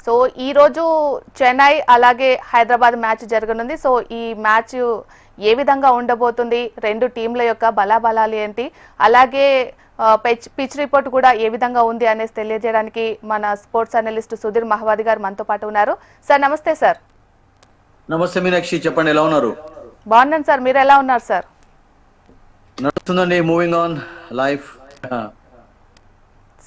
So ఈ రోజు చెన్నై అలాగే హైదరాబాద్ మ్యాచ్ జరగనుంది. సో ఈ మ్యాచ్ ఏ విధంగా ఉండబోతుంది, రెండు టీంల యొక్క బలాబలాలు ఏంటి, అలాగే పిచ్ రిపోర్ట్ కూడా ఏ విధంగా ఉంది అనేసి తెలియజేయడానికి మన స్పోర్ట్స్ అనలిస్ట్ సుధీర్ మహవాది గారు మనతో పాటు ఉన్నారు. సార్ నమస్తే. సార్ నమస్తే మీనాక్షి, చెప్పండి ఎలా ఉన్నారు? బాగున్నాను సార్, మీరు ఎలా ఉన్నారు సార్? నడుస్తుందండి, మూవింగ్ ఆన్ లైఫ్.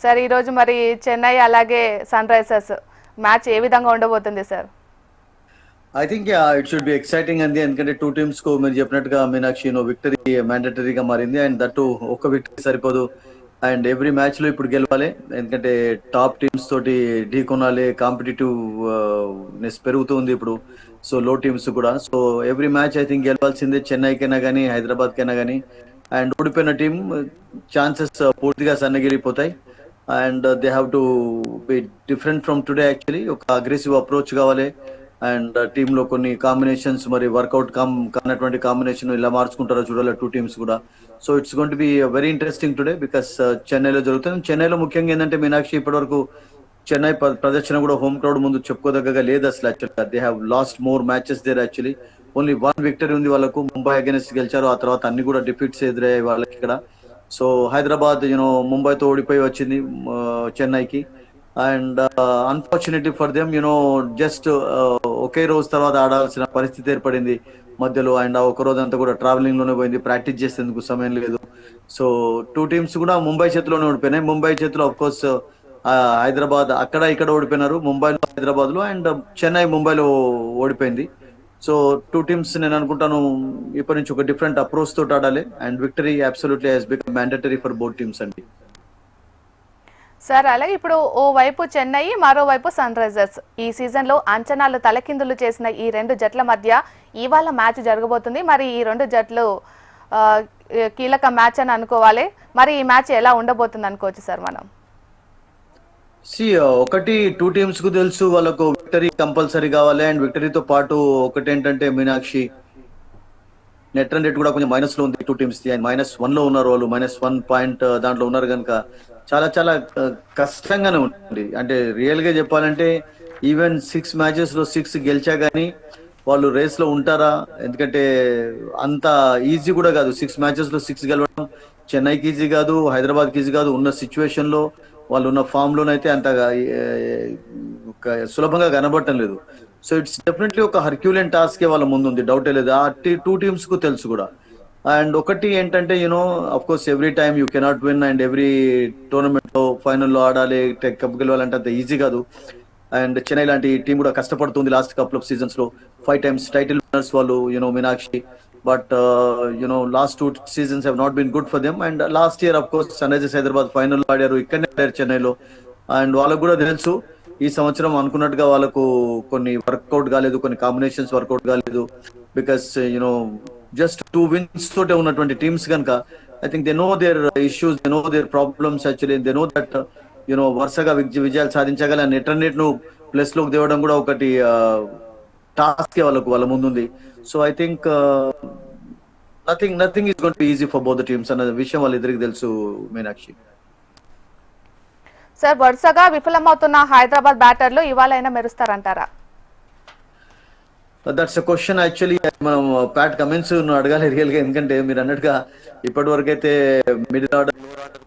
సార్ ఈరోజు మరి చెన్నై అలాగే సన్ రైజర్స్ మ్యాచ్ ఏ విధంగా ఉండబోతుంది sir? I think it should be exciting అండి, ఎందుకంటే టూ టీమ్స్ కు మీరు చెప్పినట్టుగా మీనాక్షి విక్టరీ మ్యాండటరీగా మారింది. అండ్ దట్టు ఒక్క విక్టరీ సరిపోదు, అండ్ ఎవ్రీ మ్యాచ్ లో ఇప్పుడు గెలవాలి, ఎందుకంటే టాప్ టీమ్స్ తోటి ఢీ కొనాలి, కాంపిటేటివ్ నెస్ పెరుగుతుంది ఇప్పుడు. సో లో టీమ్స్ కూడా, so every match I think గెలవాల్సిందే, చెన్నైకైనా కానీ హైదరాబాద్ కైనా కానీ. అండ్ ఓడిపోయిన టీం ఛాన్సెస్ పూర్తిగా సన్నగిలిపోతాయి. And they have to be different from today. Actually ఒక అగ్రెసివ్ అప్రోచ్ కావాలి, అండ్ టీంలో కొన్ని కాంబినేషన్స్ మరి వర్కౌట్ కానటువంటి కాంబినేషన్ ఇలా మార్చుకుంటారో చూడాలి టూ టీమ్స్ కూడా. So it's going to be very interesting today, because చెన్నైలో జరుగుతుంది. చెన్నైలో ముఖ్యంగా ఏంటంటే మీనాక్షి, ఇప్పటి వరకు చెన్నై ప్రదర్శన కూడా హోమ్ క్రౌడ్ ముందు చెప్పుకోదగ్గగా లేదు అసలు. యాక్చువల్గా they have lost more matches there. Actually only 1 victory ఉంది వాళ్ళకు. ముంబై అగెన్స్ట్ గెలిచారు, ఆ తర్వాత అన్ని కూడా డిఫీట్స్ ఎదురయ్యాయి వాళ్ళకి ఇక్కడ. సో హైదరాబాద్ ముంబైతో ఓడిపోయి వచ్చింది చెన్నైకి. And unfortunately for them just ఒకే రోజు తర్వాత ఆడాల్సిన పరిస్థితి ఏర్పడింది మధ్యలో. అండ్ ఆ ఒక రోజు అంతా కూడా ట్రావెలింగ్ లోనే పోయింది, ప్రాక్టీస్ చేసేందుకు సమయం లేదు. సో టూ టీమ్స్ కూడా ముంబై చేతిలోనే ఓడిపోయినాయి. ముంబై చేతిలో ఆఫ్ కోర్స్ హైదరాబాద్ అక్కడ ఇక్కడ ఓడిపోయినారు, ముంబైలో హైదరాబాద్ లో, అండ్ చెన్నై ముంబైలో ఓడిపోయింది. సో టూ టీమ్స్ నేను అనుకుంటాను ఇప్పటి నుంచి ఒక డిఫరెంట్ అప్రోచ్ తోటి ఆడాలి, and victory absolutely has become mandatory for both teams అండి. సార్ అలాగే ఇప్పుడు ఓ వైపు చెన్నై, మరోవైపు సన్ రైజర్స్ ఈ సీజన్ లో అంచనాలు తలకిందులు చేసిన ఈ రెండు జట్ల మధ్య ఇవాళ మ్యాచ్ జరగబోతుంది. మరి ఈ రెండు జట్లు కీలక మ్యాచ్ అని అనుకోవాలి. మరి ఈ మ్యాచ్ ఎలా ఉండబోతుంది అనుకోవచ్చు సార్ మనం? ఒకటి టూ టీమ్స్ కు తెలుసు వాళ్ళకు విక్టరీ కంపల్సరీ కావాలి. అండ్ విక్టరీతో పాటు ఒకటి ఏంటంటే మీనాక్షి, నెట్ రన్ రేట్ కూడా కొంచెం మైనస్ లో ఉంది టూ టీమ్స్ ది. అండ్ -1 లో ఉన్నారు వాళ్ళు, -1 పాయింట్ దాంట్లో ఉన్నారు కనుక చాలా చాలా కష్టంగానే ఉంటుంది. అంటే రియల్ గా చెప్పాలంటే ఈవెన్ 6 మ్యాచెస్ లో 6 గెలిచా గానీ వాళ్ళు రేస్ లో ఉంటారా? ఎందుకంటే అంత ఈజీ కూడా కాదు 6 మ్యాచెస్ లో 6 గెలవడం. చెన్నైకి ఈజీ కాదు, హైదరాబాద్ కి ఈజీ కాదు. ఉన్న సిచ్యువేషన్ లో వాళ్ళు ఉన్న ఫామ్ లోనైతే అంత సులభంగా కనబడటం లేదు. సో ఇట్స్ డెఫినెట్లీ ఒక హర్క్యూలియన్ టాస్క్ వాళ్ళ ముందు ఉంది, డౌటే లేదు. ఆ టూ టీమ్స్ కు తెలుసు కూడా. అండ్ ఒకటి ఏంటంటే of course every time you cannot win, and every tournament లో ఫైనల్లో ఆడాలి, కప్ గెలవాలంటే అంత ఈజీ కాదు. అండ్ చెన్నై లాంటి టీం కూడా కష్టపడుతుంది లాస్ట్ కపుల్ ఆఫ్ సీజన్స్ లో. 5 times టైటిల్ విన్నర్స్ వాళ్ళు Meenakshi. But last 2 seasons have not been good for them. And last year of course Sunrisers Hyderabad final ఆడారు, ఇక్కడనే ఆడారు చెన్నైలో. అండ్ వాళ్ళకు కూడా తెలుసు ఈ సంవత్సరం అనుకున్నట్టుగా వాళ్ళకు కొన్ని వర్కౌట్ కాలేదు, కొన్ని కాంబినేషన్స్ వర్కౌట్ కాలేదు. బికాస్ జస్ట్ 2 wins తోటే ఉన్నటువంటి టీమ్స్ కనుక I think they know there issues, they know their problems. Actually they know that వరుసగా విజయాలు సాధించగల నెట్ రన్ రేట్ ను ప్లస్ లోకి తేవడం కూడా ఒకటి టాస్క్ వాళ్ళ ముందుంది. So I think nothing is going to be easy for both the teams అన్న విషయం వాళ్ళిద్దరికి తెలుసు మీనాక్షి. సార్ వరుసగా విఫలమవుతున్న Hyderabad బ్యాటర్లు ఇవాళైనా మెరుస్తారంటారా? That's a question. Actually మనం ప్యాట్ కమిన్స్ అడగాలి రియల్ గా, ఎందుకంటే మీరు అన్నట్టుగా ఇప్పటి వరకు అయితే మిడిల్ ఆర్డర్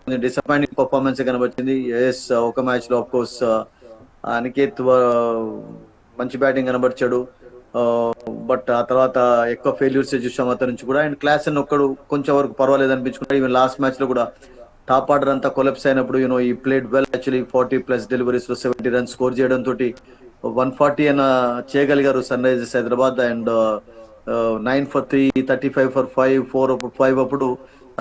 కొంచెం డిసప్పాయింటింగ్ పర్ఫార్మెన్స్ కనబడింది. ఎస్, ఒక మ్యాచ్ లో ఆఫ్ కోర్స్ అనికేత్ మంచి బ్యాటింగ్ కనబరిచాడు, బట్ ఆ తర్వాత ఎక్కువ ఫెయిల్యూర్స్ చూసాం అతని నుంచి కూడా. అండ్ క్లాస్ అని ఒక్కడు కొంచెం వరకు పర్వాలేదు అనిపించుకున్నాడు. ఈవెన్ లాస్ట్ మ్యాచ్ లో కూడా టాప్ ఆర్డర్ అంతా కొలాప్స్ అయినప్పుడు ఈ ప్లేడ్ వెల్. యాక్చువల్లీ 40+ డెలివరీస్ లో 70 runs స్కోర్ చేయడం తోటి 140 అన్న చేయగలిగారు Sunrisers Hyderabad. And 9 for 3, 35 for 5, 4 అప్పుడు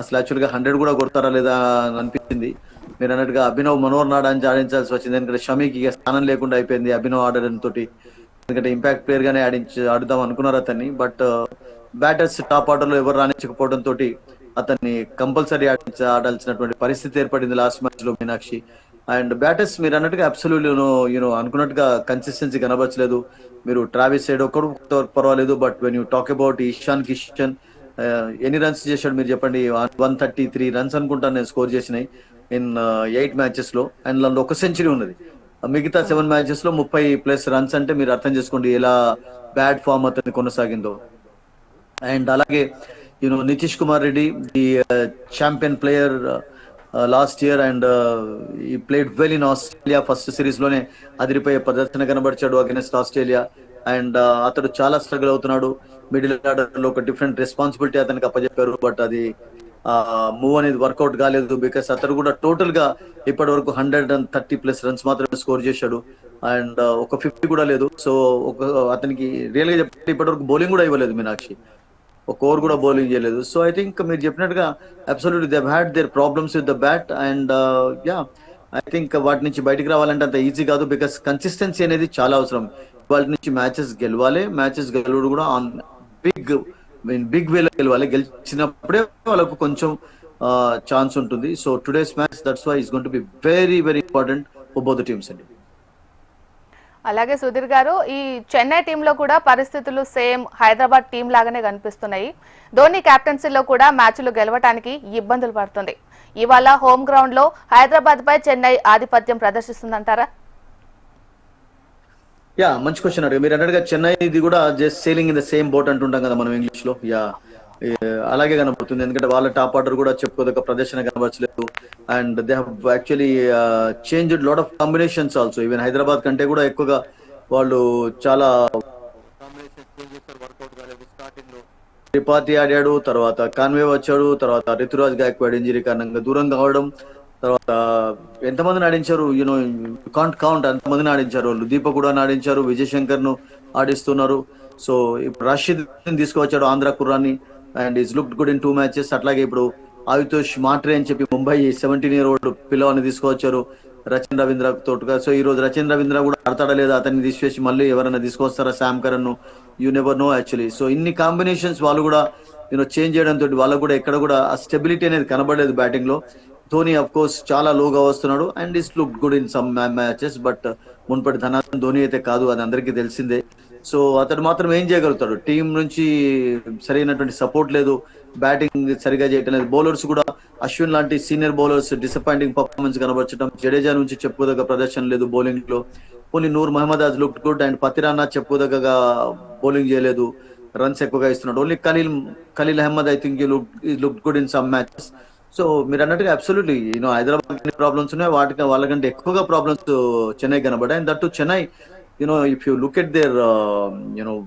అసలు యాక్చువల్గా 100 కూడా కొడతారా లేదా అని అనిపించింది. మీరు అన్నట్టుగా అభినవ్ మనోహర్ నాడాన్ని ఆడించాల్సి వచ్చింది, ఎందుకంటే షమీకి ఇక స్థానం లేకుండా అయిపోయింది అభినవ్ ఆడడం తోటి. ఎందుకంటే ఇంపాక్ట్ ప్లేయర్ గానే ఆడుదాం అనుకున్నారు అతన్ని. బట్ బ్యాటర్స్ టాప్ ఆర్డర్ లో ఎవరు రాణించకపోవడం తోటి అతన్ని కంపల్సరీ ఆడాల్సినటువంటి పరిస్థితి ఏర్పడింది లాస్ట్ మ్యాచ్ లో మీనాక్షి. అండ్ బ్యాటర్స్ మీరు అన్నట్టుగా అబ్సల్యూట్లీ అనుకున్నట్టుగా కన్సిస్టెన్సీ కనబరచలేదు. మీరు ట్రావిస్ సైడ్ ఒక్కడు పర్వాలేదు, but when you talk about Ishan Kishan ఎన్ని రన్స్ చేశాడు మీరు చెప్పండి? 133 runs అనుకుంటాను నేను స్కోర్ చేసినాయి ఇన్ 8 matches లో. అండ్ అందులో ఒక సెంచరీ ఉన్నది. మిగతా 7 మ్యాచెస్ లో 30+ రన్స్ అంటే మీరు అర్థం చేసుకోండి ఎలా బ్యాడ్ ఫామ్ అతన్ని కొనసాగిందో. అండ్ అలాగే Nitish Kumar Reddy the champion player last year, and he played well in Australia. First series లోనే అదిరిపోయే ప్రదర్శన కనబరిచాడు అగెన్స్ట్ ఆస్ట్రేలియా. అండ్ అతడు చాలా స్ట్రగుల్ అవుతున్నాడు. మిడిల్ ఆర్డర్ లో ఒక డిఫరెంట్ రెస్పాన్సిబిలిటీ అతనికి అప్పచెప్పారు, బట్ అది మూవ్ అనేది వర్కౌట్ కాలేదు. బికాస్ అతడు కూడా టోటల్ గా ఇప్పటి వరకు 130+ రన్స్ మాత్రమే స్కోర్ చేశాడు. అండ్ ఒక 50 కూడా లేదు. సో ఒక అతనికి రియల్ గా చెప్పి ఇప్పటి వరకు బౌలింగ్ కూడా ఇవ్వలేదు మీనాక్షి, ఒక ఓవర్ కూడా బౌలింగ్ చేయలేదు. సో ఐ థింక్ మీరు చెప్పినట్టుగా absolutely they had their problems with the bat. And yeah, I think వాటి నుంచి బయటికి రావాలంటే అంత ఈజీ కాదు, బికాస్ కన్సిస్టెన్సీ అనేది చాలా అవసరం. వాటి నుంచి మ్యాచెస్ గెలవాలి, మ్యాచెస్ గెలవడం కూడా ఆన్ బిగ్ బిగ్ వేలో గెలవాలి. గెలిచినప్పుడే వాళ్ళకు కొంచెం ఛాన్స్ ఉంటుంది. So today's match that's why is going to be very very important for both the teams అండి. అలాగే సుధీర్ గారు, ఈ చెన్నై టీంలో కూడా పరిస్థితులు సేమ్ హైదరాబాద్ టీం లాగానే కనిపిస్తున్నాయి. ధోని కెప్టెన్సీలో కూడా మ్యాచ్లు గెలవడానికి ఇబ్బందులు పడుతుంది. ఇవాళ హోమ్ గ్రౌండ్ లో హైదరాబాద్ పై చెన్నై ఆధిపత్యం ప్రదర్శిస్తుందంటారా? యా, మంచి క్వశ్చన్ అడిగారు. మీరు అన్నట్టుగా చెన్నై ఇది కూడా just selling in the same boat అంటుంటాం కదా మనం ఇంగ్లీష్ లో. యా, అలాగే కనబడుతుంది. ఎందుకంటే వాళ్ళ టాప్ ఆర్డర్ కూడా చెప్పుకోదగ్గ ప్రదర్శన కనబరచలేదు. And they have actually changed lot of combinations also. Even Hyderabad కంటే కూడా ఎక్కువగా వాళ్ళు చాలా త్రిపాఠి ఆడాడు, తర్వాత కాన్వే వచ్చాడు, తర్వాత రితురాజ్ గాయక్వాడ్ ఇంజరీ కారణంగా దూరం కావడం, తర్వాత ఎంతమందిని ఆడించారు, కాంట్ కౌంట్ అంతమందిని ఆడించారు వాళ్ళు. దీపక్ కూడా ఆడించారు, విజయ్ శంకర్ ను ఆడిస్తున్నారు. సో ఇప్పుడు రషీద్ తీసుకువచ్చాడు ఆంధ్ర కుర్రాన్ని, and is looked good in 2 matches. అట్లాగే ఇప్పుడు ఆయుతోష్ మాట్రే అని చెప్పి ముంబై 17-year-old పిల్లవాడిని తీసుకువచ్చారు రచిన్ రవీంద్ర తోటుగా. సో ఈ రోజు రచిన్ రవీంద్ర కూడా ఆడతాడా లేదా అతన్ని తీసివేసి మళ్ళీ ఎవరైనా తీసుకొస్తారా, శామ్ కరణ్ ను, you never know actually. So ఇన్ని కాంబినేషన్స్ వాళ్ళు కూడా చేంజ్ చేయడం తోటి వాళ్ళకు కూడా ఎక్కడ కూడా ఆ స్టెబిలిటీ అనేది కనబడలేదు బ్యాటింగ్ లో. ధోని అఫ్ కోర్స్ చాలా లోగా వస్తున్నాడు and is look good in some matches, but మున్పటి ధనాథన్ ధోని అయితే కాదు, అది అందరికీ తెలిసిందే. సో అతడు మాత్రం ఏం చేయగలుగుతాడు, టీం నుంచి సరైనటువంటి సపోర్ట్ లేదు, బ్యాటింగ్ సరిగా చేయటం లేదు. బౌలర్స్ కూడా అశ్విన్ లాంటి సీనియర్ బౌలర్స్ డిసప్పాయింటింగ్ పర్ఫార్మెన్స్ కనబరచడం, జడేజా నుంచి చెప్పుకోదగ్గ ప్రదర్శన లేదు బౌలింగ్ లో. పోనీ Noor Mohammad has look good and Pathirana చెప్పుకోదగ్గగా బౌలింగ్ చేయలేదు, రన్స్ ఎక్కువగా ఇస్తున్నాడు. Only Khaleel Ahmed I think look good in some matches. So మీరు అన్నట్టుగా అబ్సల్యూట్లీ హైదరాబాద్ ప్రాబ్లమ్స్ ఉన్నాయి, వాటికి వాళ్ళకంటే ఎక్కువగా ప్రాబ్లమ్స్ చెన్నై కనబడ్డాయి. And that to Chennai, if you look at their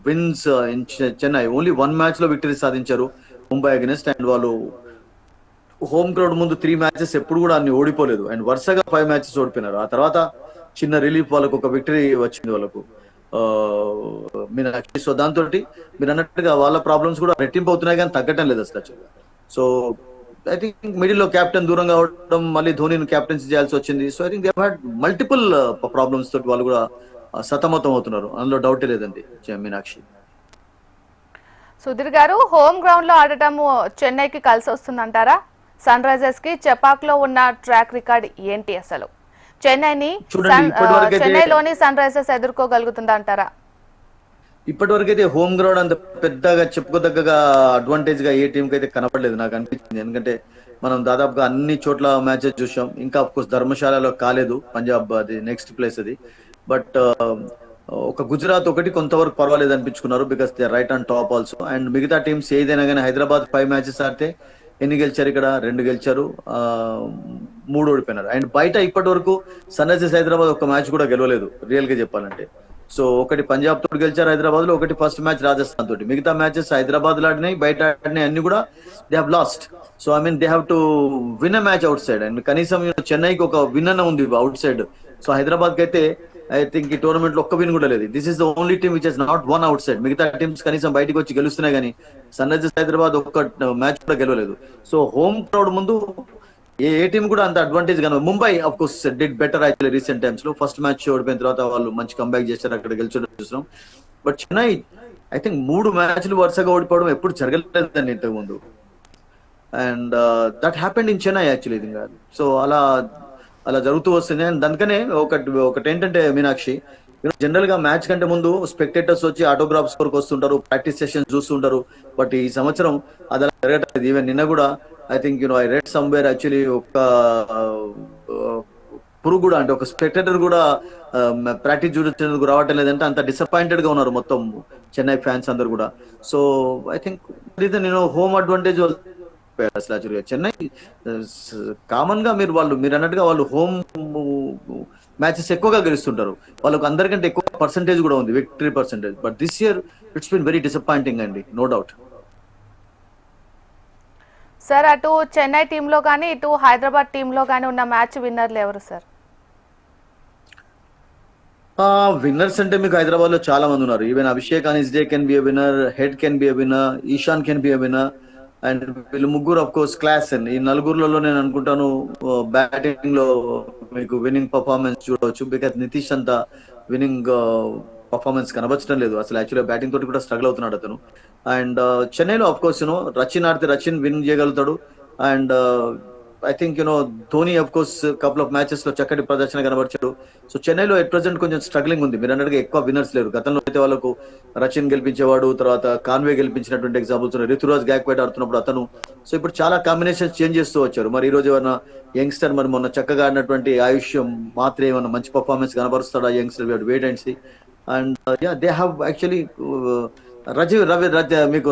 wins in Chennai, only 1 match లో విక్టరీ సాధించారు ముంబై అగెన్స్ట్. అండ్ వాళ్ళు హోమ్ గ్రౌండ్ ముందు 3 మ్యాచెస్ ఎప్పుడు కూడా అన్ని ఓడిపోలేదు, అండ్ వరుసగా 5 మ్యాచెస్ ఓడిపోయినారు. ఆ తర్వాత చిన్న రిలీఫ్ వాళ్ళకు ఒక విక్టరీ వచ్చింది వాళ్ళకు మీనాక్షి. సో దాంతో మీరు అన్నట్టుగా వాళ్ళ ప్రాబ్లమ్స్ కూడా రెట్టింపు అవుతున్నాయి కానీ తగ్గటం లేదు అసలు. సో ఐ థింక్ మిడిల్ లో కెప్టెన్ దూరం కావడం, మళ్ళీ ధోనిని కెప్టెన్సీ చేయాల్సి వచ్చింది. So I think they had multiple problems తోటి వాళ్ళు కూడా సతమతం అవుతున్నారు, అందులో డౌటే లేదండి మీనాక్షి. సుధీర్ గారు, హోమ్ గ్రౌండ్ లో ఆడటం చెన్నైకి కలిసి వస్తుందంటారా? సన్ రైజర్స్ కి చెపాక్ లో ఉన్న ట్రాక్ రికార్డ్ ఏంటి అసలు? చెన్నైలోని సన్ రైజర్స్ ఎదుర్కోగలుగుతుందా అంటారా? ఇప్పటి వరకు అయితే హోమ్ గ్రౌండ్ అంత పెద్దగా చెప్పుకోదగ్గగా అడ్వాంటేజ్ గా ఏ టీం కి అయితే కనపడలేదు నాకు అనిపించింది. ఎందుకంటే మనం దాదాపుగా అన్ని చోట్ల మ్యాచెస్ చూసాం. ఇంకా అఫ్ కోర్స్ ధర్మశాలలో కాలేదు, పంజాబ్ అది నెక్స్ట్ ప్లేస్ అది. బట్ ఒక గుజరాత్ ఒకటి కొంతవరకు పర్వాలేదు అనిపించుకున్నారు, because they right on top also. And మిగతా టీమ్స్ ఏదైనా కానీ హైదరాబాద్ 5 మ్యాచెస్ ఆడితే ఎన్ని గెలిచారు, ఇక్కడ 2 గెలిచారు, 3 ఓడిపోయినారు. అండ్ బయట ఇప్పటి వరకు సన్ రైజర్స్ హైదరాబాద్ ఒక మ్యాచ్ కూడా గెలవలేదు రియల్ గా చెప్పాలంటే. సో ఒకటి పంజాబ్ తోటి గెలిచారు హైదరాబాద్ లో, ఒకటి ఫస్ట్ మ్యాచ్ రాజస్థాన్ తోటి. మిగతా మ్యాచెస్ హైదరాబాద్ లో ఆడినాయి, బయట ఆడినాయి, అన్ని కూడా they have lost. So I mean they have to win a match out side. And కనీసం చెన్నైకి ఒక విన్ అన్న ఉంది అవుట్ సైడ్. సో హైదరాబాద్ కి అయితే ఐ థింక్ ఈ టోర్నమెంట్ లో ఒక్క విన్ కూడా లేదు. This is the only team which has not won outside. మిగతా టీమ్స్ కనీసం బయటకు వచ్చి గెలుస్తున్నాయి కానీ సన్ రైజర్స్ హైదరాబాద్ ఒక్క మ్యాచ్ కూడా గెలవలేదు. సో హోమ్ క్రౌడ్ ముందు ఏ టీం కూడా అంత అడ్వాంటేజ్ గాను. Mumbai of course did better actually recent times లో. ఫస్ట్ మ్యాచ్ ఓడిపోయిన తర్వాత వాళ్ళు మంచి కంబ్యాక్ చేశారు, అక్కడ గెలిచడం చూస్తున్నాం. బట్ చెన్నై ఐ థింక్ 3 మ్యాచ్లు వరుసగా ఓడిపోవడం ఎప్పుడు జరగలేదండి ఇంతకు ముందు. And that happened in Chennai actually. So అలా జరుగుతూ వస్తుంది. అండ్ దానికనే ఒకటి ఏంటంటే మీనాక్షి, జనరల్ గా మ్యాచ్ కంటే ముందు స్పెక్టేటర్స్ వచ్చి ఆటోగ్రాఫ్స్ కొరకు వస్తుంటారు, ప్రాక్టీస్ సెషన్స్ చూస్తుంటారు. బట్ ఈ సంవత్సరం అది అలా జరగట్లేదు. ఈవెన్ నిన్న కూడా I think I read somewhere actually ఒక పురుగు కూడా అంటే ఒక స్పెక్టేటర్ కూడా ప్రాక్టీస్ చూడొచ్చేందుకు రావటం లేదంటే అంత డిసప్పాయింటెడ్ గా ఉన్నారు మొత్తం చెన్నై ఫ్యాన్స్ అందరు కూడా. సో ఐ థింక్ నేను హోమ్ అడ్వాంటేజ్ అసలు యాక్చువల్గా చెన్నై కామన్ గా మీరు అన్నట్టుగా వాళ్ళు హోమ్ మ్యాచెస్ ఎక్కువగా గెలుస్తుంటారు. వాళ్ళకు అందరికంటే ఎక్కువ పర్సెంటేజ్ కూడా ఉంది, victory percentage. But this year it's been very disappointing అండి, నో డౌట్. సార్ అటు చెన్నై టీంలో కానీ ఇటు హైదరాబాద్ టీంలో కానీ ఉన్న మ్యాచ్ విన్నర్లు ఎవరు సార్? విన్నర్స్ అంటే మీకు హైదరాబాద్ లో చాలా మంది ఉన్నారు. ఈవెన్ అభిషేక్ అనిస్డే can be a winner, Head can be a winner, Ishan can be a winner. And వీళ్ళు ముగ్గురు ఆఫ్ కోర్స్ క్లాస్ అండి. ఈ నలుగురులలో నేను అనుకుంటాను బ్యాటింగ్ లో మీకు విన్నింగ్ పర్ఫార్మెన్స్ చూడవచ్చు. బికాస్ నితీష్ అంతా విన్నింగ్ పర్ఫార్మెన్స్ కనబచ్చడం లేదు అసలు. యాక్చువల్గా బ్యాటింగ్ తోటి కూడా స్ట్రగుల్ అవుతున్నాడు అతను. అండ్ చెన్నైలో ఆఫ్ కోర్స్ రచిన్ ఆడితే రచిన్ విన్ చేయగలుగుతాడు. And I think Dhoni of course couple of matches లో చక్కటి ప్రదర్శన కనబరిచాడు. సో చెన్నైలో ఎట్ ప్రెసెంట్ కొంచెం స్ట్రగ్లింగ్ ఉంది. మీరు అన్నట్టుగా ఎక్కువ విన్నర్స్ లేరు. గతంలో అయితే వాళ్ళకు రచిన్ గెలిపించేవాడు, తర్వాత కాన్వే గెలిపించినటువంటి ఎగ్జాంపుల్స్ ఉన్నాయి. రితురాజ్ గాక్వేడ్ ఆడుతున్నప్పుడు అతను. సో ఇప్పుడు చాలా కాంబినేషన్స్ చేంజ్ చేస్తూ వచ్చారు. మరి ఈ రోజు ఏమన్నా యంగ్స్టర్ మరి మొన్న చక్కగా ఆడినటువంటి ఆయుష్ మాత్రే ఏమన్నా మంచి పర్ఫార్మెన్స్ కనబరుస్తాడా youngster? Wait and see. And ya they have actually మీకు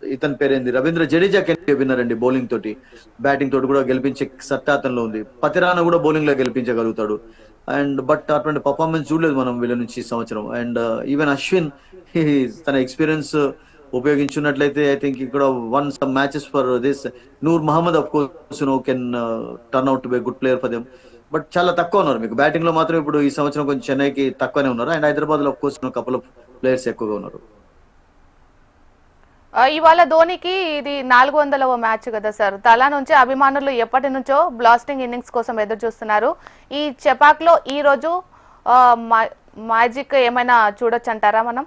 ఇతని పేరేంది, రవీంద్ర జడేజా కెన్ విన్నర్ అండి బౌలింగ్ తోటి. బ్యాటింగ్ తోటి కూడా గెలిపించే సత్తా అతనిలో ఉంది. పతిరానా కూడా బౌలింగ్ లో గెలిపించగలుగుతాడు. అండ్ బట్ అటువంటి పర్ఫార్మెన్స్ చూడలేదు మనం వీళ్ళ నుంచి ఈ సంవత్సరం. అండ్ ఈవెన్ అశ్విన్ తన ఎక్స్పీరియన్స్ ఉపయోగించున్నట్లయితే ఐ థింక్ ఇక్కడ won some matches for this. Noor Mohammad of course can turn out to be good player for them. But చాలా తక్కువ ఉన్నారు మీకు బ్యాటింగ్ లో మాత్రం. ఇప్పుడు ఈ సంవత్సరం కొంచెం చెన్నైకి తక్కువనే ఉన్నారు. అండ్ హైదరాబాద్ లో of course couple of players ఎక్కువగా ఉన్నారు. ఇవాళ ధోనికి ఇది 400వ మ్యాచ్ కదా సార్. తలా నుంచి అభిమానులు ఎప్పటి నుంచో బ్లాస్టింగ్ ఇన్నింగ్స్ కోసం ఎదురు చూస్తున్నారు. ఈ చెపాక్ లో ఈ రోజు మ్యాజిక్ ఏమైనా చూడొచ్చు అంటారా మనం?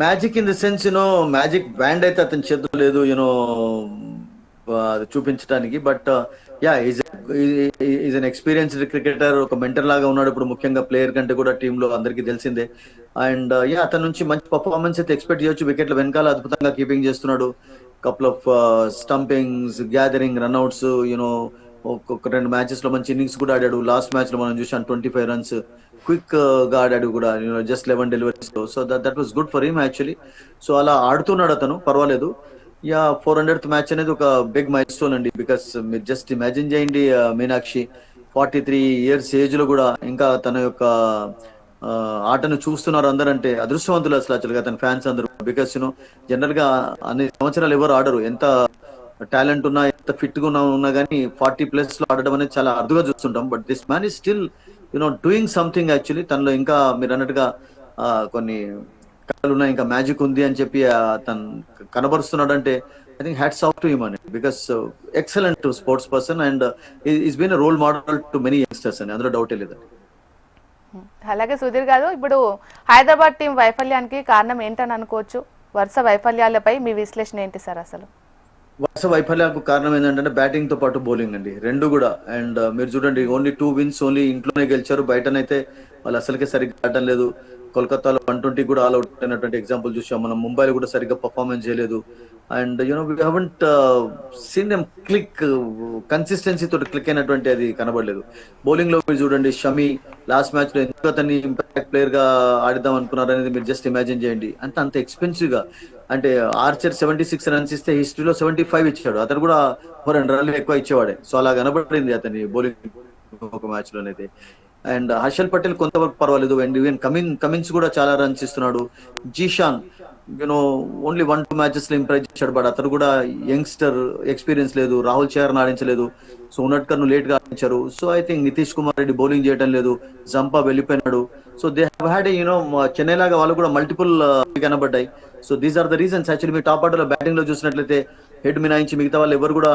Magic in the sense magic band అయితే అతని చేతులు లేదు చూపించడానికి. But yeah is an experienced cricketer. ఒక మెంటర్ లాగా ఉన్నాడు ఇప్పుడు, ముఖ్యంగా ప్లేయర్ కంటే కూడా టీమ్ లో అందరికీ తెలిసిందే. అండ్ యా అతని నుంచి మంచి పర్ఫార్మెన్స్ అయితే ఎక్స్పెక్ట్ చేయొచ్చు. వికెట్ల వెనకాల అద్భుతంగా కీపింగ్ చేస్తున్నాడు. Couple of stumpings, gathering, run-outs, ఒక్కొక్క 2 మ్యాచెస్ లో మంచి ఇన్నింగ్స్ కూడా ఆడాడు. లాస్ట్ మ్యాచ్ లో మనం చూసాం 25 రన్స్ క్విక్ గా ఆడాడు కూడా, just 11 deliveries. So that was good for him actually. So అలా ఆడుతున్నాడు అతను, పర్వాలేదు. యా 400th మ్యాచ్ అనేది ఒక బిగ్ మైల్ స్టోన్ అండి. బికాస్ మీరు జస్ట్ ఇమాజిన్ చేయండి, మీనాక్షి 43 years ఏజ్ లో కూడా ఇంకా తన యొక్క ఆటను చూస్తున్నారు అందరంటే అదృష్టవంతులు అసలు యాక్చువల్గా తన ఫ్యాన్స్ అందరూ. బికాస్ జనరల్ గా అన్ని సంవత్సరాలు ఎవరు ఆడరు. ఎంత టాలెంట్ ఉన్నా, ఎంత ఫిట్ గా ఉన్నా కానీ 40+ లో ఆడడం అనేది చాలా అరుదుగా చూస్తుంటాం. But this man is still doing something actually. తనలో ఇంకా మీరు అన్నట్టుగా కొన్ని కళలు ఉన్నాయి, ఇంకా మ్యాజిక్ ఉంది అని చెప్పి తను కనబరుస్తున్నాడు అంటే I think hats off to him అని. Because excellent sports person and is been role model to many youngsters అని, అందులో డౌటే లేదండి. అలాగే సుధీర్ గారు, ఇప్పుడు హైదరాబాద్ టీం వైఫల్యానికి కారణం ఏంటని అనుకోవచ్చు? వరుస వైఫల్యాలపై మీ విశ్లేషణ ఏంటి సార్? అసలు వరుస వైఫల్యాలకు కారణం ఏంటంటే బ్యాటింగ్ తో పాటు బౌలింగ్ అండి, రెండు కూడా. అండ్ మీరు చూడండి, ఓన్లీ 2 wins ఓన్లీ ఇంట్లోనే గెలిచారు. బయటనైతే వాళ్ళు అసలుకే సరిగ్గా ఆడటం లేదు. కోల్కతాలో 120 కూడా ఆల్ అవుట్ అయినటువంటి ఎగ్జాంపుల్ చూసాం మనం. ముంబైలో కూడా సరిగ్గా పర్ఫార్మెన్స్ చేయలేదు. And we haven't seen them click, consistency తోటి క్లిక్ అయినటువంటి అది కనబడలేదు. బౌలింగ్ లో మీరు చూడండి, షమి లాస్ట్ మ్యాచ్ లో ఎందుకు అతన్ని ఇంపాక్ట్ ప్లేయర్ గా ఆడిద్దాం అనుకున్నారు అనేది మీరు జస్ట్ ఇమాజిన్ చేయండి. అంటే అంత ఎక్స్పెన్సివ్ గా, అంటే ఆర్చర్ 76 రన్స్ ఇస్తే హిస్టరీలో 75 ఇచ్చాడు. అతను కూడా 2 రన్లు ఎక్కువ ఇచ్చేవాడే. సో అలా కనబడింది అతని బౌలింగ్ ఒక మ్యాచ్ లోనైతే. అండ్ హర్షల్ పటేల్ కొంతవరకు పర్వాలేదు. అండ్ ఈవెన్ కమిన్స్ కూడా చాలా రన్స్ ఇస్తున్నాడు. జీషాన్ ఓన్లీ 1-2 మ్యాచెస్ లో ఇంప్రెస్ చేశాడు. బట్ అతను కూడా యంగ్స్టర్, ఎక్స్పీరియన్స్ లేదు. రాహుల్ చహర్ ఆడించలేదు. సో ఉన్నట్కర్ లేట్ గా ఆడించారు. So I think Nitish Kumar Reddy bowling చేయడం లేదు. జంపా వెళ్ళిపోయినాడు. సో దే హ్యాడ్ చెన్నై లాగా వాళ్ళు కూడా మల్టిపుల్ కనబడ్డాయి. So these are the reasons actually. మీ టాప్ ఆర్డర్ లో బ్యాటింగ్ లో చూసినట్లయితే హెడ్ మినాయించి మిగతా వాళ్ళు ఎవరు కూడా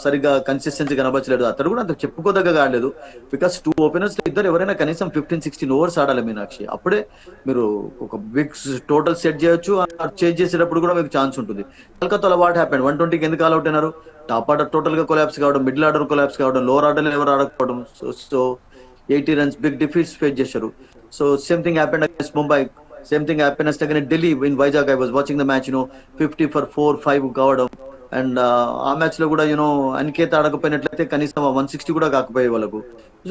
సరిగ్గా కన్సిస్టెన్సీ కనబచ్చలేదు. అతను కూడా అంత చెప్పుకోదగ్గ ఆడలేదు. బికాస్ 2 openers ఇద్దరు ఎవరైనా కనీసం 15-16 overs ఆడాలి మీనాక్షి. అప్పుడే మీరు ఒక బిగ్ టోటల్ సెట్ చేయొచ్చు. చేంజ్ చేసేటప్పుడు కూడా మీకు ఛాన్స్ ఉంటుంది. కలకత్తాలో వాట్ హ్యాపెండ్, 120కి ఎందుకు ఆల్ అవుట్ అయినారు? టాప్ ఆర్డర్ టోటల్ గా కొలాప్స్ కావడం, మిడిల్ ఆర్డర్ కొలాప్స్ కావడం, లోవర్ ఆర్డర్ ఎవరు ఆడకపోవడం. So 80 runs big defeats face చేశారు. So same thing happened against Mumbai. Same thing happen against Delhi in Vizag. I was watching the match. 50 for 4-5 కావడం. And ఆ match లో కూడా అనికేత్ ఆడకపోయినట్లయితే కనీసం 160 కూడా కాకపోయే వాళ్ళకు.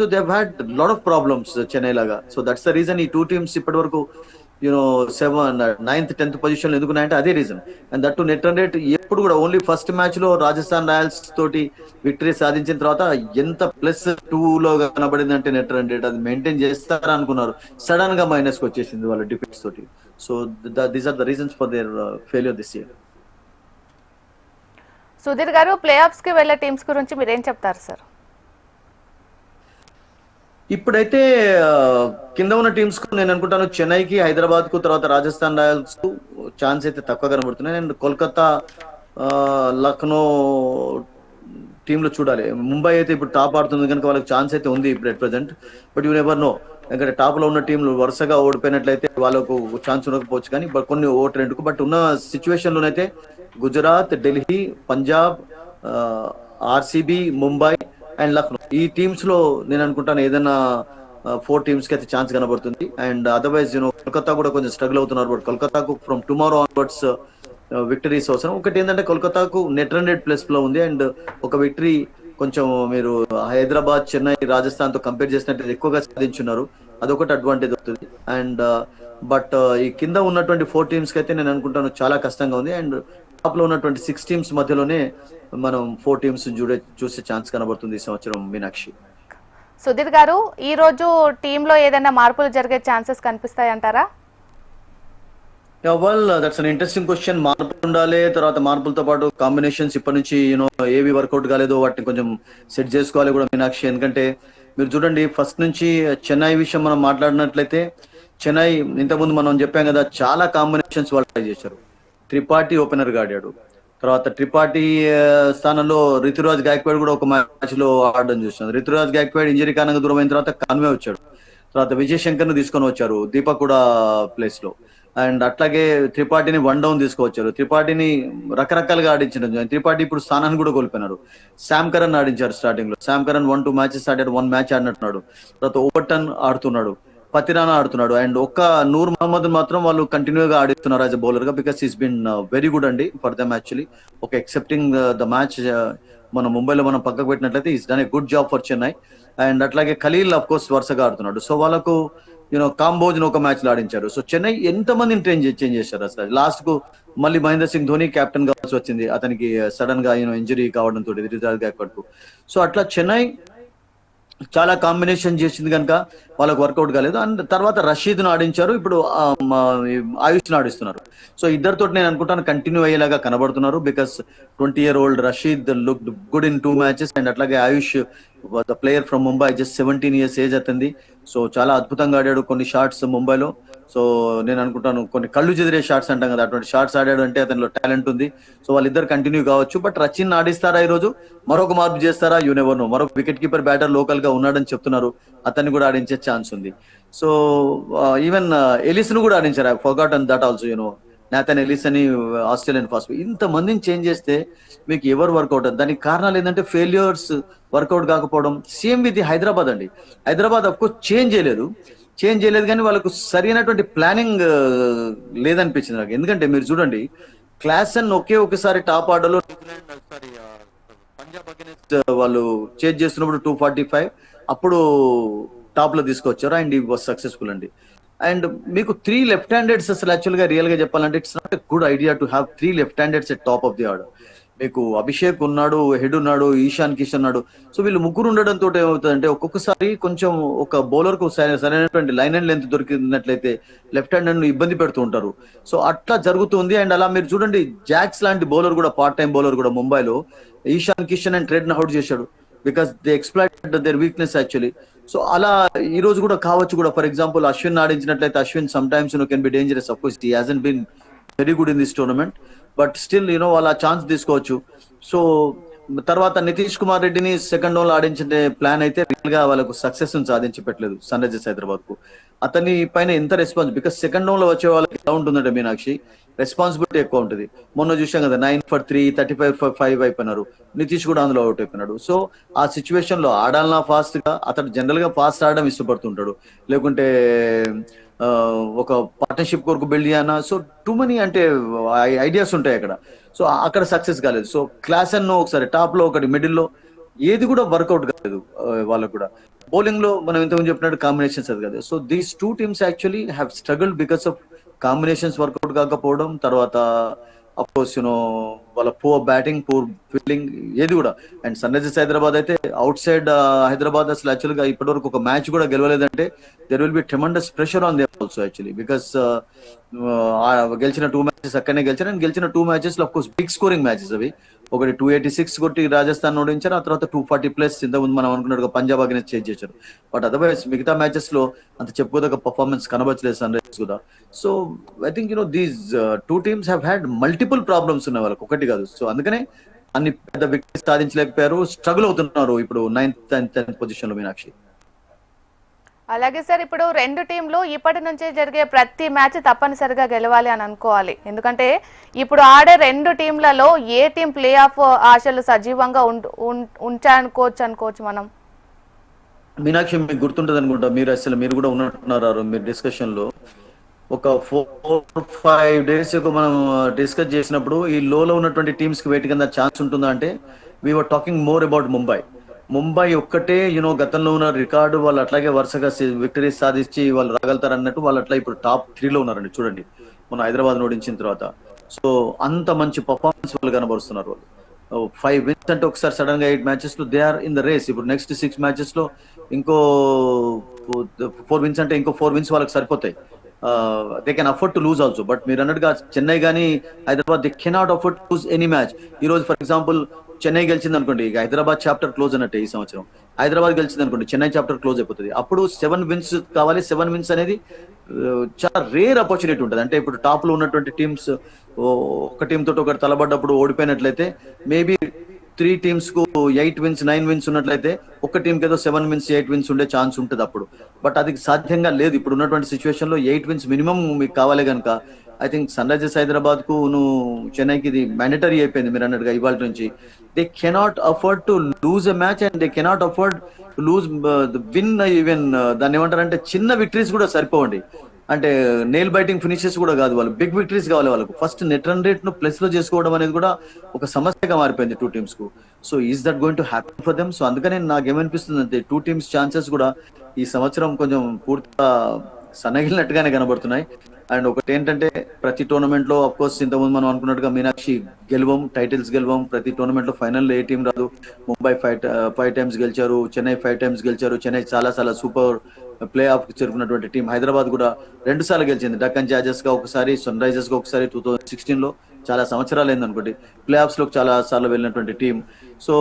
So they had lot of problems Chennai లాగా. సో దట్స్ ద రీజన్ ఈ టూ టీమ్స్ ఇప్పటి వరకు సెవెన్ నైన్త్ 10th పొజిషన్ ఎందుకున్నాయంటే అదే reason. And that to net run rate ఎప్పుడు కూడా ఓన్లీ ఫస్ట్ మ్యాచ్ లో రాజస్థాన్ రాయల్స్ తోటి విక్టరీ సాధించిన తర్వాత ఎంత +2 కనబడింది అంటే నెట్ రన్ రేట్ అది మెయింటైన్ చేస్తారా అనుకున్నారు. సడన్ గా మైనస్ కి వచ్చేసింది వాళ్ళ డిఫెన్స్ తోటి. So these are the reasons for their failure this year. Sudheer గారు, ప్లే ఆఫ్స్ కి వెళ్లే టీమ్స్ గురించి మీరేం చెప్తారు సార్? ఇప్పుడైతే కింద ఉన్న టీమ్స్ కు నేను అనుకుంటాను చెన్నైకి, హైదరాబాద్ కు, తర్వాత రాజస్థాన్ రాయల్స్ కు ఛాన్స్ అయితే తక్కువ కనబడుతున్నాయి. అండ్ కోల్కతా, లక్నో టీంలో చూడాలి. ముంబై అయితే ఇప్పుడు టాప్ ఆడుతుంది కనుక వాళ్ళకి ఛాన్స్ అయితే ఉంది ఇప్పుడు at present. But you never know, ఎందుకంటే టాప్ లో ఉన్న టీంలు వరుసగా ఓడిపోయినట్లయితే వాళ్ళకు ఛాన్స్ ఉండకపోవచ్చు. కానీ కొన్ని ఓటు రెండుకు బట్ ఉన్న సిచ్యువేషన్ లోనైతే గుజరాత్, ఢిల్లీ, పంజాబ్, ఆర్సీబీ, ముంబై అండ్ లక్నో ఈ టీమ్స్ లో నేను అనుకుంటాను ఏదైనా 4 టీమ్స్ కి అయితే ఛాన్స్ కనబడుతుంది. అండ్ అదర్వైజ్ కోల్కతా కూడా కొంచెం స్ట్రగుల్ అవుతున్నారు. బట్ కోల్కతాకు ఫ్రమ్ టుమారో ఆన్వర్డ్స్ విక్టరీస్ అవసరం. ఒకటి ఏంటంటే కోల్కతాకు నెట్ రన్ రేట్ ప్లస్ లో ఉంది. అండ్ ఒక విక్టరీ కొంచెం మీరు హైదరాబాద్, చెన్నై, రాజస్థాన్ తో కంపేర్ చేసినట్టు ఎక్కువగా సాధించున్నారు. అదొకటి అడ్వాంటేజ్ అవుతుంది. అండ్ బట్ ఈ కింద ఉన్నటువంటి 4 టీమ్స్ కి అయితే నేను అనుకుంటాను చాలా కష్టంగా ఉంది. అండ్ టాప్ లో ఉన్నటువంటి 6 టీమ్స్ మధ్యలోనే మనం 4 టీమ్స్ చూసే ఛాన్స్ కనబడుతుంది ఈ సంవత్సరం మీనాక్షి. సుధీర్ గారు, ఈ రోజు టీంలో ఏదైనా మార్పులు జరిగే ఛాన్సెస్ కనిపిస్తాయంటారా? Well, that's an interesting question. మార్పులు ఉండాలి, తర్వాత మార్పులతో పాటు కాంబినేషన్స్ ఇప్పటి నుంచి ఏవి వర్కౌట్ కాలేదో వాటిని కొంచెం సెట్ చేసుకోవాలి కూడా మీనాక్షి. ఎందుకంటే మీరు చూడండి ఫస్ట్ నుంచి చెన్నై విషయం మనం మాట్లాడినట్లయితే చెన్నై ఇంతకుముందు మనం చెప్పాం కదా చాలా కాంబినేషన్స్ వాళ్ళు ట్రై చేశారు. త్రిపాఠి ఓపెనర్ గా ఆడాడు. తర్వాత త్రిపాఠి స్థానంలో రితురాజ్ గాయక్వాడ్ కూడా ఒక మ్యాచ్ లో ఆడడం చూస్తున్నాం. రితురాజ్ గాయక్వాడ్ ఇంజరీ కారణంగా దూరం అయిన తర్వాత కాన్వే వచ్చాడు. తర్వాత విజయ్ శంకర్ ను తీసుకొని వచ్చారు దీపక్ కూడా ప్లేస్ లో. అండ్ అట్లాగే త్రిపాఠిని 1 డౌన్ తీసుకువచ్చారు. త్రిపాఠిని రకరకాలుగా ఆడించడం. త్రిపాఠి ఇప్పుడు స్థానాన్ని కూడా కోల్పోయినారు. శామ్ కరణ్ ఆడించారు స్టార్టింగ్ లో. శామ్ కరణ్ 1-2 మ్యాచెస్ ఆడాడు. 1 మ్యాచ్ ఆడినట్టున్నాడు. తర్వాత ఓవర్టన్ ఆడుతున్నాడు, పతిరానా ఆడుతున్నాడు. అండ్ ఒక్క నూర్ మహమ్మద్ మాత్రం వాళ్ళు కంటిన్యూగా ఆడిస్తున్నారు యాజ్ అ బౌలర్ గా. Because is been very good అండి ఫర్ దమ్ యాక్చువల్లీ. ఒక ఎక్సెప్టింగ్ ద మ్యాచ్ మన ముంబైలో మనం పక్కకు పెట్టినట్లయితే is done a good job for Chennai. And అట్లాగే ఖలీల్ అఫ్ కోర్స్ వరుసగా ఆడుతున్నాడు. సో వాళ్ళకు కాంబోజ్ ఒక మ్యాచ్ లో ఆడించారు. సో చెన్నై ఎంతమందిని చేంజ్ చేశారు అసలు. లాస్ట్ కు మళ్ళీ మహేంద్ర సింగ్ ధోని కెప్టెన్ కావాల్సి వచ్చింది అతనికి సడన్ గా ఇంజరీ కావడంతో రిజార్జ్ గాయక్వాడ్. సో అట్లా చెన్నై చాలా కాంబినేషన్ చేసింది కనుక వాళ్ళకు వర్కౌట్ కాలేదు. అండ్ తర్వాత రషీద్ ను ఆడించారు, ఇప్పుడు ఆయుష్ ను ఆడిస్తున్నారు. సో ఇద్దరితో నేను అనుకుంటాను కంటిన్యూ అయ్యేలాగా కనబడుతున్నారు. Because 20-year-old Rashid look good in 2 matches. And అట్లాగే Ayush the player from Mumbai, just 17 years age అతనిది. సో చాలా అద్భుతంగా ఆడాడు కొన్ని షాట్స్ ముంబైలో. సో నేను అనుకుంటాను కొన్ని కళ్ళు చెదిరే షాట్స్ అంటాం కదా, అటువంటి షాట్స్ ఆడాడు అంటే అతనిలో టాలెంట్ ఉంది. సో వాళ్ళిద్దరు కంటిన్యూ కావచ్చు. బట్ రచిన్ ఆడిస్తారా ఈ రోజు, మరొక మార్పు చేస్తారా, యూ నెవర్ నో. మరొక వికెట్ కీపర్ బ్యాటర్ లోకల్ గా ఉన్నాడని చెప్తున్నారు, అతన్ని కూడా ఆడించే ఛాన్స్ ఉంది. సో ఈవెన్ ఎలిస్ ను కూడా ఆడించారు. I forgotten that also. Nathan Ellis అని ఆస్ట్రేలియన్ ఫాస్ట్. ఇంత మందిని చేంజ్ చేస్తే మీకు ఎవరు వర్కౌట్? దానికి కారణాలు ఏంటంటే ఫెయిల్యూర్స్, వర్కౌట్ కాకపోవడం. సేమ్ విత్ హైదరాబాద్ అండి. హైదరాబాద్ అఫ్ కోర్స్ చేంజ్ చేయలేదు కానీ వాళ్ళకు సరైనటువంటి ప్లానింగ్ లేదనిపించింది నాకు. ఎందుకంటే మీరు చూడండి క్లాసన్ ఒకసారి టాప్ ఆర్డర్ లో పంజాబ్ అగైన్స్ వాళ్ళు చేంజ్ చేస్తున్నప్పుడు 245 అప్పుడు టాప్ లో తీసుకొచ్చారు. అండ్ ఈ వాజ్ సక్సెస్ఫుల్ అండి. అండ్ మీకు 3 లెఫ్ట్ హ్యాండెడ్స్ అసలు యాక్చువల్ గా రియల్ గా చెప్పాలంటే it's not a good idea to have 3 left handeds at top of the order. మీకు అభిషేక్ ఉన్నాడు, హెడ్ ఉన్నాడు, ఈశాన్ కిషన్ ఉన్నాడు. సో వీళ్ళు ముగ్గురు ఉండడంతో ఏమవుతుందంటే ఒక్కొక్కసారి కొంచెం ఒక బౌలర్ కు సరైనటువంటి లైన్ అండ్ లెంత్ దొరికినట్లయితే లెఫ్ట్ హ్యాండ్ ఇబ్బంది పెడుతూ ఉంటారు. సో అట్లా జరుగుతుంది. అండ్ అలా మీరు చూడండి జాక్స్ లాంటి బౌలర్ కూడా, పార్ట్ టైం బౌలర్ కూడా ముంబైలో ఈశాన్ కిషన్ అండ్ ట్రెడ్ ను అవుట్ చేశాడు. Because they exploited their weakness actually. So అలా ఈ రోజు కూడా కావచ్చు కూడా. ఫర్ ఎగ్జాంపుల్ అశ్విన్ ఆడించినట్లయితే Ashwin some times can be dangerous. Of course he hasn't been very good in this tournament, but still వాళ్ళ ఛాన్స్ తీసుకోవచ్చు. సో తర్వాత నితీష్ కుమార్ రెడ్డిని సెకండ్ డౌన్ లో ఆడించే ప్లాన్ అయితే రియల్ గా వాళ్ళకు సక్సెస్ సాధించి పెట్టలేదు సన్ రైజర్స్ హైదరాబాద్ కు. అతని పైన ఎంత రెస్పాన్స్, బికాస్ సెకండ్ డౌన్ లో వచ్చే వాళ్ళకి ఎలా ఉంటుందంటే మీనాక్షి రెస్పాన్సిబిలిటీ ఎక్కువ ఉంటుంది. మొన్న చూసాం కదా 9 for 3, 35 for 5 అయిపోయినారు. నితీష్ కూడా అందులో అవుట్ అయిపోయినాడు. సో ఆ సిచ్యువేషన్ లో ఆడాలన్నా ఫాస్ట్ గా, అతను జనరల్ గా ఫాస్ట్ ఆడడం ఇష్టపడుతుంటాడు, లేకుంటే ఒక పార్ట్నర్షిప్ కొరకు బిల్డ్ చేయనా. సో టూ మనీ అంటే ఐడియాస్ ఉంటాయి అక్కడ. సో అక్కడ సక్సెస్ కాలేదు. సో క్లాస్ అన్నో ఒకసారి టాప్ లో ఒకటి మిడిల్ లో ఏది కూడా వర్కౌట్ కాలేదు వాళ్ళకు కూడా. బౌలింగ్ లో మనం ఇంతకుముందు చెప్పినట్టు కాంబినేషన్స్ అది కదా. So these two teams actually have struggled because of combinations work out కాకపోవడం, తర్వాత అఫ్ కోర్స్ యునో వాళ్ళ పూర్ బ్యాటింగ్, పూర్ ఫీల్డింగ్ ఏది కూడా. అండ్ సన్ రైజర్స్ హైదరాబాద్ అయితే అవుట్ సైడ్ హైదరాబాద్ అసలు యాక్చువల్ గా ఇప్పటివరకు ఒక మ్యాచ్ కూడా గెలవలేదంటే there will be tremendous pressure on them also actually, because గెలిచిన 2 మ్యాచెస్ అక్కడనే గెలిచారు. అండ్ గెలిచిన 2 మ్యాచెస్ లో of course big scoring matches అవి. ఒకటి 286 కొట్టి రాజస్థాన్ ఓడించారు, ఆ తర్వాత 240+ ఇంతకుముందు మనం అనుకున్నట్టుగా పంజాబ్ అగైన్స్ చేంజ్ చేశారు. బట్ అదర్వైజ్ మిగతా మ్యాచెస్ లో అంత చెప్పుకోదగ్గ పర్ఫార్మెన్స్ కనబచ్చలేదు సన్ రైజర్స్ కూడా. So I think these two teams have had multiple problems ఉన్నాయి వాళ్ళకి, ఒకటి కాదు. సో అందుకనే అన్ని పెద్ద వికెట్స్ సాధించలేకపోయారు, స్ట్రగుల్ అవుతున్నారు ఇప్పుడు 9th and 10th పొజిషన్ లో మీనాక్షి. అలాగే సార్, ఇప్పుడు రెండు టీంలు ఇప్పటి నుంచే జరిగే ప్రతి మ్యాచ్ తప్పనిసరిగా గెలవాలి అని అనుకోవాలి. ఎందుకంటే ఇప్పుడు ఆడే రెండు టీంలలో ఏ టీం ప్లే ఆఫ్ ఆశలు సజీవంగా అనుకోవచ్చు మనం. మీనాక్షి మీకు గుర్తుంటది అనుకుంటా, మీరు కూడా ఉన్నట్టున్నారు మీరు డిస్కషన్ లో. ఒక 4-5 days మనం డిస్కస్ చేసినప్పుడు ఈ లోలో ఉన్నటువంటి టీమ్స్ కి వెయిట్ కింద ఛాన్స్ ఉంటుందా అంటే we are talking more about Mumbai ఒక్కటే గతంలో ఉన్న రికార్డు వాళ్ళు అట్లాగే వరుసగా విక్టరీస్ సాధించి వాళ్ళు రాగలుగుతారు అన్నట్టు వాళ్ళు అట్లా ఇప్పుడు టాప్ 3 లో ఉన్నారండి చూడండి, మన హైదరాబాద్ ఓడించిన తర్వాత. సో అంత మంచి పర్ఫార్మెన్స్ వాళ్ళు కనబరుస్తున్నారు వాళ్ళు. 5 wins అంటే ఒకసారి సడన్ గా 8 matches లో they are in the race. ఇప్పుడు నెక్స్ట్ 6 matches లో ఇంకో 4 wins అంటే ఇంకో 4 wins వాళ్ళకి సరిపోతాయి. They can afford to loose also. But మీరు అన్నట్టుగా చెన్నై కానీ Hyderabad they cannot afford to loose any match. ఈ రోజు ఫర్ ఎగ్జాంపుల్ చెన్నై గెలిచింది అనుకోండి, ఇక హైదరాబాద్ చాప్టర్ క్లోజ్ అన్నట్టే ఈ సంవత్సరం. హైదరాబాద్ గెలిచింది అనుకోండి, చెన్నై చాప్టర్ క్లోజ్ అయిపోతుంది. అప్పుడు 7 wins కావాలి. 7 wins అనేది చాలా రేర్ ఆపర్చునిటీ ఉంటుంది. అంటే ఇప్పుడు టాప్ లో ఉన్నటువంటి టీమ్స్ ఒక టీం తోటి ఒకటి తలబడ్డప్పుడు ఓడిపోయినట్లయితే మేబీ 3 teams కు 8 wins 9 wins ఉన్నట్లయితే ఒక టీంకి ఏదో 7 wins 8 wins ఉండే ఛాన్స్ ఉంటుంది అప్పుడు. బట్ అది సాధ్యంగా లేదు ఇప్పుడు ఉన్నటువంటి సిచ్యువేషన్ లో. 8 wins మినిమం మీకు కావాలి కనుక I think Sunrisers Hyderabad కు చెన్నైకి ఇది మ్యాండటరీ అయిపోయింది మీరు అన్నట్టుగా ఇవాళ నుంచి. They cannot afford to lose a match and they cannot afford to lose win. Even దాన్ని ఏమంటారంటే చిన్న విక్టరీస్ కూడా సరిపోవండి. అంటే నెయిల్ బైటింగ్ ఫినిషెస్ కూడా కాదు, వాళ్ళు బిగ్ విక్టరీస్ కావాలి వాళ్ళకు. ఫస్ట్ నెట్ రన్ రేట్ ను ప్లస్ లో చేసుకోవడం అనేది కూడా ఒక సమస్యగా మారిపోయింది 2 teams కు. So is that going to happy for them? So అందుకనే నాకేమనిపిస్తుంది అంటే 2 teams ఛాన్సెస్ కూడా ఈ సంవత్సరం కొంచెం పూర్తిగా సన్నగిలినట్టుగానే కనబడుతున్నాయి. అండ్ ఒకటి ఏంటంటే ప్రతి టోర్నమెంట్ లో అఫ్ కోర్స్ ఇంతకుముందు మనం అనుకున్నట్టుగా మీనాక్షి గెలవం, టైటిల్స్ గెలవం. ప్రతి టోర్నమెంట్ లో ఫైనల్ ఏ టీం రాదు. ముంబై 5 times గెలిచారు, చెన్నై 5 times గెలిచారు. చెన్నై చాలా సూపర్ ప్లే ఆఫ్ చేరుకున్నటువంటి టీం. హైదరాబాద్ కూడా 2 సార్లు గెలిచింది, డక్కన్ చార్జర్స్ గా ఒకసారి, సన్ రైజర్స్ గా ఒకసారి. 2016 లో చాలా సంవత్సరాలు అయింది అనుకోండి ప్లే ఆఫ్స్ లో చాలా సార్లు వెళ్ళినటువంటి టీం. సో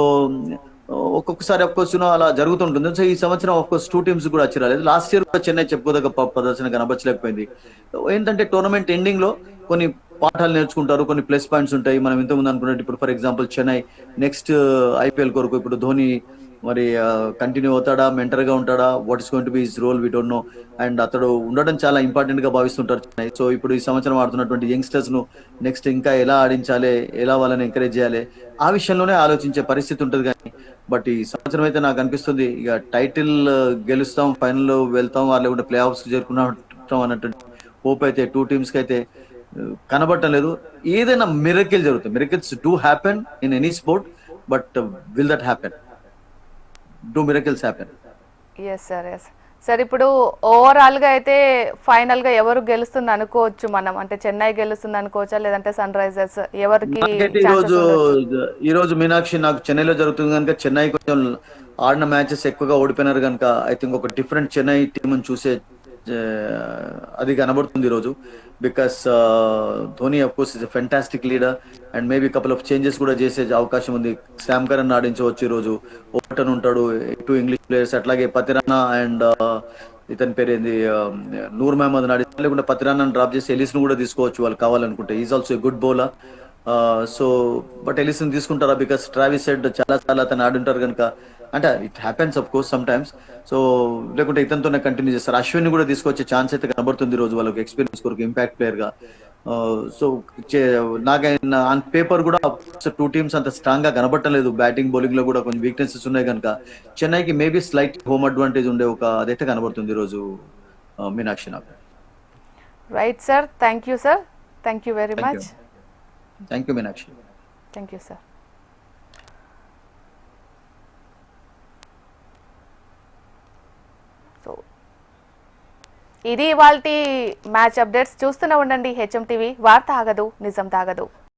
ఒక్కొక్కసారి అఫ్ కోర్స్ అలా జరుగుతుంటుంది. సో ఈ సంవత్సరం అఫ్ కోర్స్ 2 teams కూడా వచ్చి రాలేదు. లాస్ట్ ఇయర్ కూడా చెన్నై చెప్పుకోదగ్గ ప్రదర్శన కనబచ్చలేకపోయింది. ఏంటంటే టోర్నమెంట్ ఎండింగ్ లో కొన్ని పాఠాలు నేర్చుకుంటారు, కొన్ని ప్లస్ పాయింట్స్ ఉంటాయి. మనం ఇంతకుముందు అనుకున్నట్టు ఇప్పుడు for example Chennai next IPL కొరకు ఇప్పుడు ధోని మరి కంటిన్యూ అవుతాడా, మెంటర్ గా ఉంటాడా, what is going to be his role we don't know. And అతడు ఉండడం చాలా ఇంపార్టెంట్ గా భావిస్తుంటారు చెన్నై. సో ఇప్పుడు ఈ సంవత్సరం ఆడుతున్నటువంటి యంగ్స్టర్స్ ను నెక్స్ట్ ఇంకా ఎలా ఆడించాలి, ఎలా వాళ్ళని ఎంకరేజ్ చేయాలి, ఆ విషయంలోనే ఆలోచించే పరిస్థితి ఉంటుంది. కానీ బట్ ఈ సంవత్సరం అయితే నాకు అనిపిస్తుంది ఇక టైటిల్ గెలుస్తాం, ఫైనల్ వెళ్తాం, వాళ్ళు కూడా ప్లే ఆఫ్స్ చేరుకున్నాం అన్నటువంటి హోప్ అయితే 2 teams కి అయితే కనబడటం లేదు. ఏదైనా మిరకిల్ జరుగుతుంది, miracles do happen in any sport, but will that happen? Do miracles happen? Yes sir, ఇప్పుడు ఓవరాల్ గా అయితే ఫైనల్ గా ఎవరు గెలుస్తుంది అనుకోవచ్చు మనం? అంటే చెన్నై గెలుస్తుంది అనుకోవచ్చా, లేదంటే సన్ రైజర్స్? ఎవరికి ఈ రోజు మీనాక్షి నాకు చెన్నైలో జరుగుతుంది కనుక చెన్నై కొంచెం ఆడిన మ్యాచెస్ ఎక్కువగా ఓడిపోయినారు కనుక ఐ థింక్ ఒక డిఫరెంట్ చెన్నై టీమ్ చూసే అది కనబడుతుంది ఈరోజు. Because Dhoni of course is a fantastic leader and maybe couple of changes కూడా చేసే అవకాశం ఉంది. శామ్ కరణ్ ఆడించవచ్చు ఈరోజు, ఓటన్ ఉంటాడు, 2 English players, అట్లాగే పతిరానా అండ్ ఇతని పేరు ఏంది నూర్ మహమ్మద్ ఆడిస్తే, లేకుంటే పతిరానాని డ్రాప్ చేసి ఎలిస్ ను కూడా తీసుకోవచ్చు వాళ్ళు కావాలనుకుంటే. Is also a good bowler. So but Ellis ని తీసుకుంటారా? బికాస్ ట్రావిస్ హెడ్ చాలా సార్లు అతను ఆడుంటారు కనుక, అంటే it happens of course some times. So లేకుంటే ఇతనితోనే కంటిన్యూ చేస్తారు. అశ్విన్ కూడా తీసుకొచ్చే ఛాన్స్ అయితే కనబడుతుంది ఈ రోజు వాళ్ళకి, ఎక్స్పీరియన్స్ కొరకు, ఇంపాక్ట్ ప్లేయర్ గా. సో నాకైనా ఆన్ పేపర్ కూడా 2 teams అంత స్ట్రాంగ్ గా కనబడటం బ్యాటింగ్ బౌలింగ్ లో కూడా కొంచెం వీక్నెసెస్ ఉన్నాయి కనుక చెన్నైకి మేబీ స్లైట్ హోమ్ అడ్వాంటేజ్ ఉండే ఒక అదైతే కనబడుతుంది ఈ రోజు మీనాక్షి నాకు. Right sir, thank you very much. Thank you Meenakshi. Thank you sir. So ఇది ఇవాల్టి మ్యాచ్ అప్డేట్స్. చూస్తూనే ఉండండి హెచ్ఎం టీవీ. వార్త ఆగదు, నిజం తాగదు.